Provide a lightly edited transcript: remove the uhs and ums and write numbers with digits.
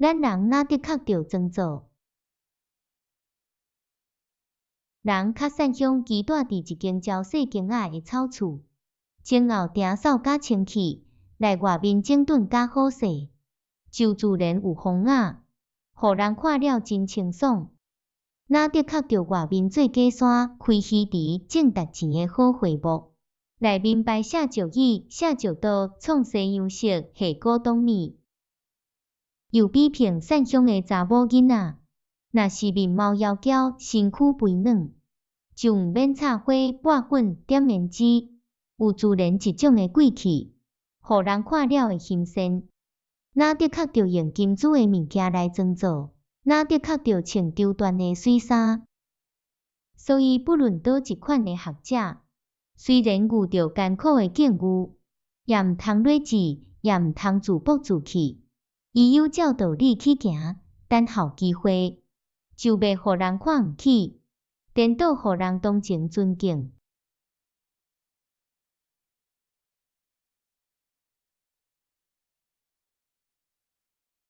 咱人若的确着装作。人较擅长居住伫一间娇细间仔的草厝，前后顶扫甲清气，内外面整顿甲好势，就自然有风雅，互人看了真清爽。若的确着外面做假山、开虚池、挣值钱的好会幕，内面摆写石椅、写石刀、创西洋式下古董面，又比平善乡的查某囡仔，若是面貌窈窕、身躯肥软，就毋免擦花、抹粉、点胭脂，有自然一种的贵气，互人看了会心善。若的确着用金子的物件来装作，若的确着穿周端的水衫。所以不论倒一款的学者，虽然遇着艰苦的境遇，也毋通劣志，也毋通自暴自弃。伊有照道理去行，等候机会，就袂互人看毋起，颠倒互人同情尊敬。